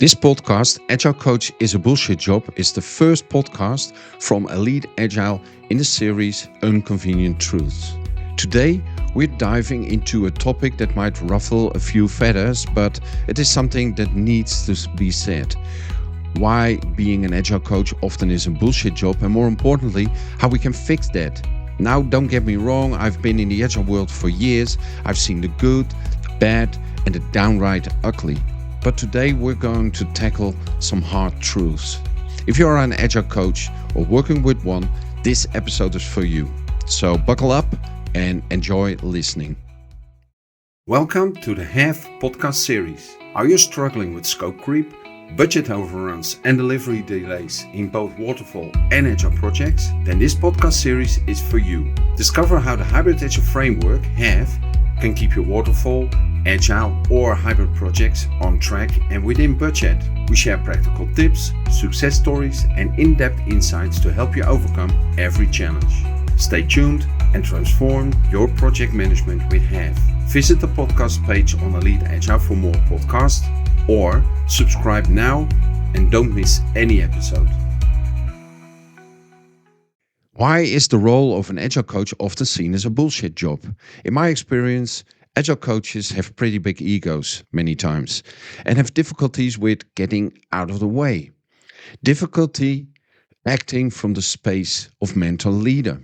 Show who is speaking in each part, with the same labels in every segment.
Speaker 1: This podcast, Agile Coach is a Bullshit Job, is the first podcast from Elite Agile in the series Inconvenient Truths. Today, we're diving into a topic that might ruffle a few feathers, but it is something that needs to be said. Why being an Agile Coach often is a bullshit job, and more importantly, how we can fix that. Now, don't get me wrong, I've been in the Agile world for years. I've seen the good, the bad, and the downright ugly. But today we're going to tackle some hard truths. If you're an Agile Coach or working with one, this episode is for you. So buckle up and enjoy listening. Welcome to the HAVE podcast series. Are you struggling with scope creep, budget overruns and delivery delays in both waterfall and Agile projects? Then this podcast series is for you. Discover how the hybrid Agile framework, HAVE, can keep your waterfall, Agile or hybrid projects on track and within budget. We share practical tips, success stories and in-depth insights to help you overcome every challenge. Stay tuned and transform your project management with HAVE. Visit the podcast page on Elite Agile for more podcasts or subscribe now and don't miss any episode. Why is the role of an Agile Coach often seen as a bullshit job? In my experience, Agile coaches have pretty big egos many times and have difficulties with getting out of the way. Difficulty acting from the space of mentor leader.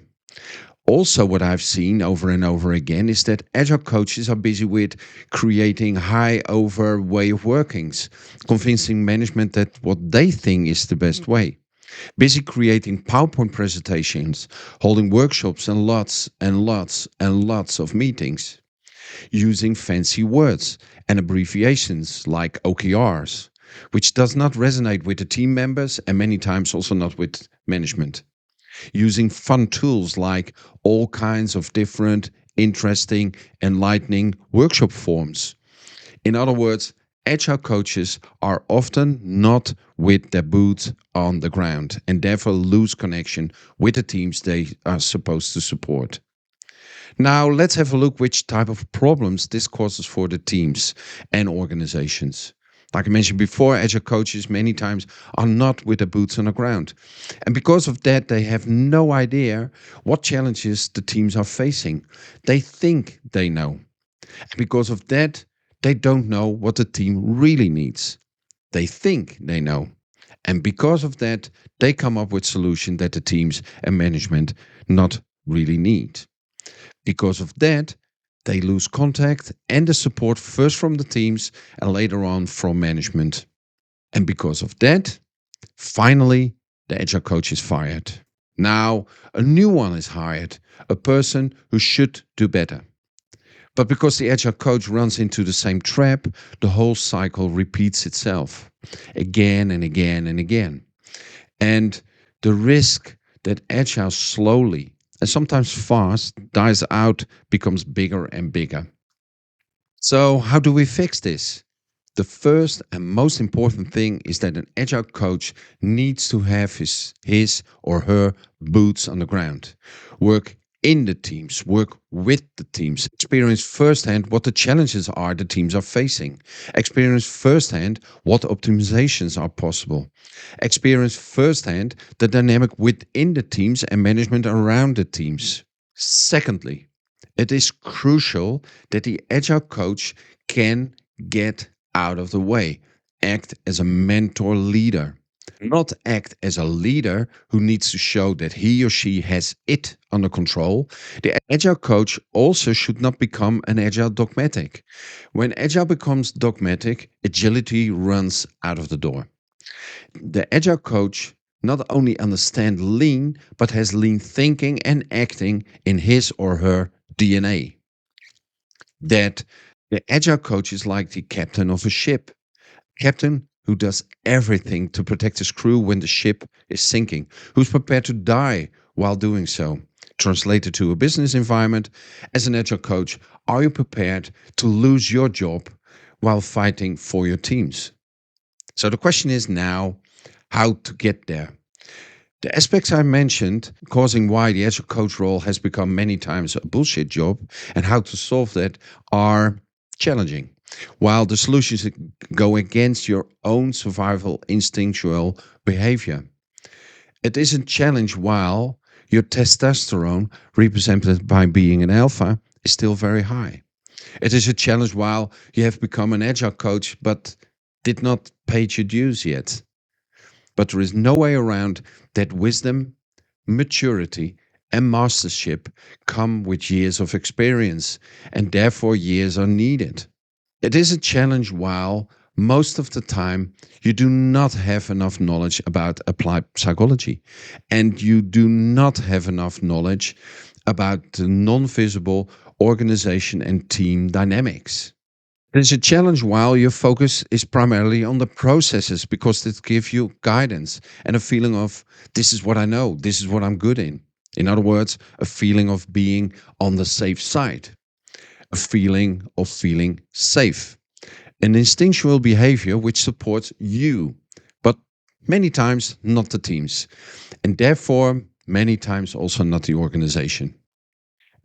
Speaker 1: Also, what I've seen over and over again is that Agile coaches are busy with creating high over way of workings, convincing management that what they think is the best way. Busy creating PowerPoint presentations, holding workshops and lots of meetings. Using fancy words and abbreviations like OKRs, which does not resonate with the team members and many times also not with management. Using fun tools like all kinds of different, interesting, enlightening workshop forms. In other words, Agile coaches are often not with their boots on the ground and therefore lose connection with the teams they are supposed to support. Now, let's have a look which type of problems this causes for the teams and organizations. Like I mentioned before, Agile coaches many times are not with their boots on the ground. And because of that, they have no idea what challenges the teams are facing. They think they know. And because of that, they don't know what the team really needs. They think they know. And because of that, they come up with solutions that the teams and management not really need. Because of that, they lose contact and the support first from the teams and later on from management. And because of that, finally, the Agile Coach is fired. Now, a new one is hired, a person who should do better. But because the Agile Coach runs into the same trap, the whole cycle repeats itself again and again and again. And the risk that Agile slowly and sometimes fast dies out becomes bigger and bigger. So how do we fix this? The first and most important thing is that an Agile coach needs to have his or her boots on the ground. Work in the teams, work with the teams, experience firsthand what the challenges are the teams are facing, experience firsthand what optimizations are possible, experience firsthand the dynamic within the teams and management around the teams. Secondly, it is crucial that the Agile coach can get out of the way, act as a mentor leader. Not act as a leader who needs to show that he or she has it under control. The Agile coach also should not become an Agile dogmatic. When Agile becomes dogmatic, agility runs out of the door. The Agile coach not only understands lean, but has lean thinking and acting in his or her DNA. That the Agile coach is like the captain of a ship. Captain who does everything to protect his crew when the ship is sinking, who's prepared to die while doing so. Translated to a business environment, as an Agile coach, are you prepared to lose your job while fighting for your teams? So the question is now, how to get there? The aspects I mentioned, causing why the Agile coach role has become many times a bullshit job, and how to solve that are challenging, while the solutions go against your own survival instinctual behavior. It is a challenge while your testosterone, represented by being an alpha, is still very high. It is a challenge while you have become an agile coach but did not pay your dues yet. But there is no way around that wisdom, maturity, and mastership come with years of experience, and therefore years are needed. It is a challenge while most of the time you do not have enough knowledge about applied psychology, and you do not have enough knowledge about the non visible organization and team dynamics. It is a challenge while your focus is primarily on the processes because it gives you guidance and a feeling of this is what I know, this is what I'm good in. In other words, a feeling of being on the safe side, a feeling of feeling safe, an instinctual behavior which supports you, but many times not the teams, and therefore many times also not the organization.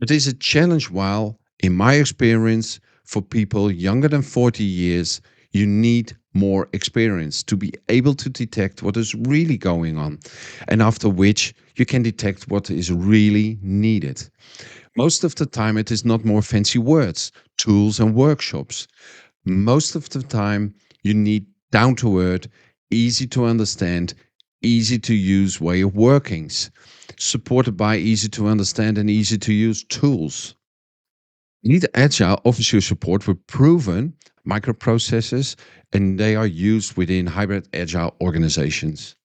Speaker 1: It is a challenge while, in my experience, for people younger than 40 years, you need more experience to be able to detect what is really going on, and after which you can detect what is really needed. Most of the time, it is not more fancy words, tools, and workshops. Most of the time, you need down to earth, easy to understand, easy to use way of workings, supported by easy to understand and easy to use tools. Lead Agile offers you support with proven microprocesses, and they are used within hybrid Agile organizations.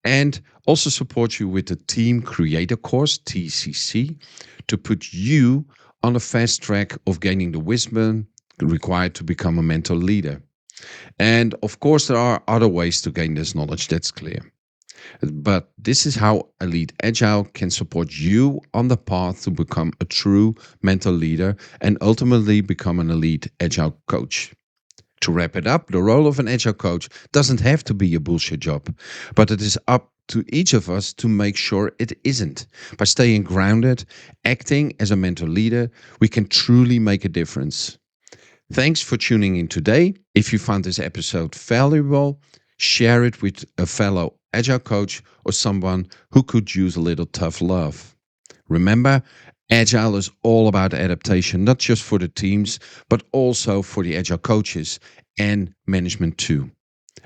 Speaker 1: And also support you with the Team Creator course, TCC, to put you on a fast track of gaining the wisdom required to become a mentor leader. And of course, there are other ways to gain this knowledge, that's clear. But this is how Elite Agile can support you on the path to become a true mentor leader and ultimately become an elite Agile coach. To wrap it up, the role of an Agile coach doesn't have to be a bullshit job, but it is up to each of us to make sure it isn't. By staying grounded, acting as a mentor leader, we can truly make a difference. Thanks for tuning in today. If you found this episode valuable, share it with a fellow Agile coach or someone who could use a little tough love. Remember, Agile is all about adaptation, not just for the teams, but also for the Agile coaches and management too.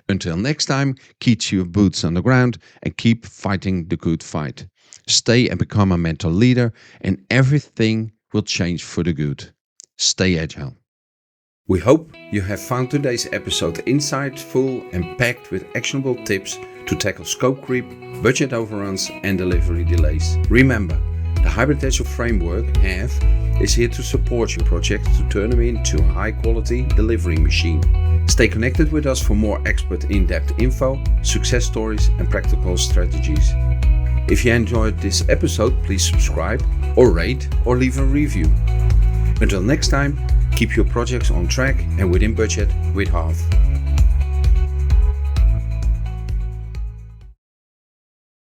Speaker 1: Until next time, keep your boots on the ground and keep fighting the good fight. Stay and become a mentor leader, and everything will change for the good. Stay agile. We hope you have found today's episode insightful and packed with actionable tips to tackle scope creep, budget overruns, and delivery delays. Remember, the Hybrid Agile Framework HAVE is here to support your project to turn them into a high-quality delivery machine. Stay connected with us for more expert in-depth info, success stories, and practical strategies. If you enjoyed this episode, please subscribe or rate or leave a review. Until next time, keep your projects on track and within budget with HAVE.